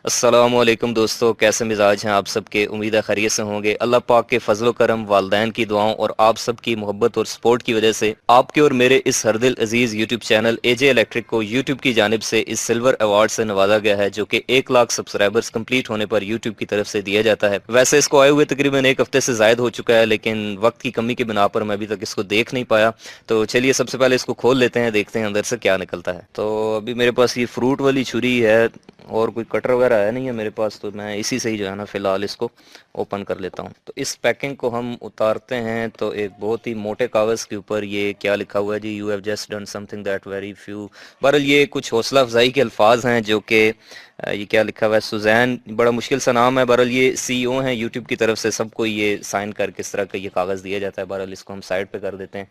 السلام علیکم دوستو، کیسے مزاج ہیں آپ سب کے؟ امید ہے خیریت سے ہوں گے۔ اللہ پاک کے فضل و کرم، والدین کی دعاؤں اور آپ سب کی محبت اور سپورٹ کی وجہ سے آپ کے اور میرے اس ہر دل عزیز یوٹیوب چینل اے جے الیکٹرک کو یوٹیوب کی جانب سے اس سلور ایوارڈ سے نوازا گیا ہے، جو کہ 1 لاکھ سبسکرائبرز کمپلیٹ ہونے پر یوٹیوب کی طرف سے دیا جاتا ہے۔ ویسے اس کو آئے ہوئے تقریباً 1 ہفتے سے زائد ہو چکا ہے، لیکن وقت کی کمی کی بنا پر میں ابھی تک اس کو دیکھ نہیں پایا۔ تو چلیے سب سے پہلے اس کو کھول لیتے ہیں، دیکھتے ہیں اندر سے کیا نکلتا ہے۔ تو ابھی میرے پاس یہ فروٹ والی چھری ہے اور کوئی کٹر وغیرہ ہے نہیں ہے میرے پاس، تو میں اسی سے ہی جو ہے نا فی الحال اس کو اوپن کر لیتا ہوں۔ تو اس پیکنگ کو ہم اتارتے ہیں تو ایک بہت ہی موٹے کاغذ کے اوپر یہ کیا لکھا ہوا ہے جی، you have just done something that very few. بہرحال یہ کچھ حوصلہ افزائی کے الفاظ ہیں، جو کہ یہ کیا لکھا ہوا ہے، سوزین، بڑا مشکل سا نام ہے۔ بہرحال یہ سی او ہیں یوٹیوب کی طرف سے، سب کو یہ سائن کر کے اس طرح کا یہ کاغذ دیا جاتا ہے۔ بہرحال اس کو ہم سائڈ پہ کر دیتے ہیں،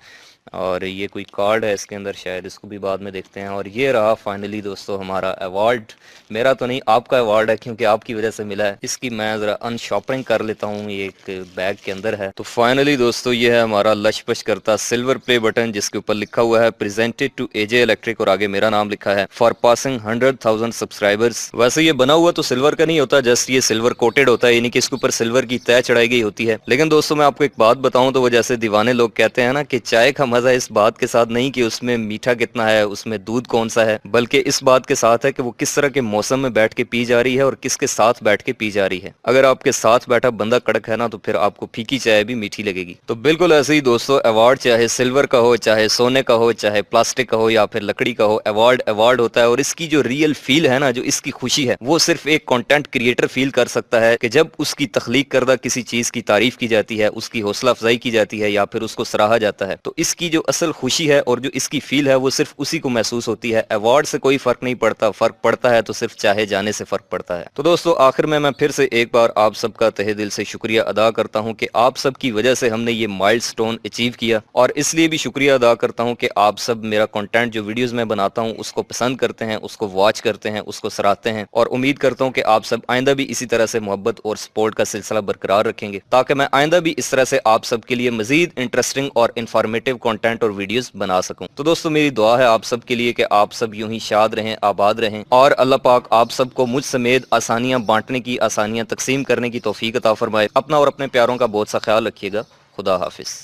اور یہ کوئی کارڈ ہے اس کے اندر، شاید اس کو بھی بعد میں دیکھتے ہیں۔ اور یہ رہا فائنلی دوستو ہمارا ایوارڈ، میرا تو نہیں آپ کا ایوارڈ ہے، کیونکہ آپ کی وجہ سے ملا ہے۔ اس کی میں ذرا ان شاپنگ کر لیتا ہوں، یہ ایک بیگ کے اندر ہے۔ تو فائنلی دوستو یہ ہے ہمارا لش پش کرتا سلور پلے بٹن، جس کے اوپر لکھا ہوا ہے presented to A J electric, اور آگے میرا نام لکھا ہے فار پاسنگ 100,000 سبسکرائبرز۔ ویسے یہ بنا ہوا تو سلور کا نہیں ہوتا، جسٹ یہ سلور کوٹڈ ہوتا ہے، یعنی کہ اس کے اوپر سلور کی تہ چڑھائی گئی ہوتی ہے۔ لیکن دوستو میں آپ کو ایک بات بتاؤں تو وہ جیسے دیوانے لوگ کہتے ہیں نا کہ چائے کا مزہ اس بات کے ساتھ نہیں کہ اس میں میٹھا کتنا ہے، اس میں دودھ کون سا ہے، بلکہ اس بات کے ساتھ ہے کہ وہ کس طرح کے موسم میں بیٹھ کے پی جا رہی ہے اور کس کے ساتھ بیٹھ کے پی جا رہی ہے۔ اگر آپ کے ساتھ بیٹھا بندہ کڑک ہے نا، تو پھر آپ کو پھیکی چائے بھی میٹھی لگے گی۔ تو بالکل ایسے ہی دوستو، ایوارڈ چاہے سلور کا ہو، چاہے سونے کا ہو، چاہے پلاسٹک کا ہو، یا پھر لکڑی کا ہو، ایوارڈ ہوتا ہے۔ اور اس کی جو ریئل فیل ہے نا، جو اس کی خوشی ہے، وہ صرف ایک کنٹینٹ کریٹر فیل کر سکتا ہے، کہ جب اس کی تخلیق کردہ کسی چیز کی تعریف کی جاتی ہے، اس کی حوصلہ افزائی کی جاتی ہے، یا پھر اس کو سراہا جاتا ہے، تو اس کی جو اصل خوشی ہے اور جو اس کی فیل ہے، وہ صرف اسی کو محسوس ہوتی ہے۔ ایوارڈ سے کوئی فرق نہیں پڑتا، فرق پڑتا ہے تو صرف چاہے جانے سے فرق پڑتا ہے۔ تو دوستو آخر میں پھر سے ایک بار آپ سب کا تہہ دل سے شکریہ ادا کرتا ہوں کہ آپ سب کی وجہ سے ہم نے یہ مائل سٹون اچیو کیا، اور اس لیے بھی شکریہ ادا کرتا ہوں کہ آپ سب میرا کنٹینٹ جو ویڈیوز میں بناتا ہوں اس کو پسند کرتے ہیں، اس کو واچ کرتے ہیں، اس کو سراہتے ہیں، اور امید کرتا ہوں کہ آپ سب آئندہ بھی اسی طرح سے محبت اور سپورٹ کا سلسلہ برقرار رکھیں گے، تاکہ میں آئندہ بھی اس طرح سے آپ سب کے لیے مزید انٹرسٹنگ اور انفارمیٹیو کنٹینٹ اور ویڈیوز بنا سکوں۔ تو دوستو میری دعا ہے آپ سب کے لیے کہ آپ سب یوں ہی شاد رہیں، آباد رہیں، اور اللہ پاک آپ سب کو مجھ سمیت آسانیاں بانٹنے کی، آسانیاں تقسیم کرنے کی توفیق عطا فرمائے۔ اپنا اور اپنے پیاروں کا بہت سا خیال رکھیے گا۔ خدا حافظ۔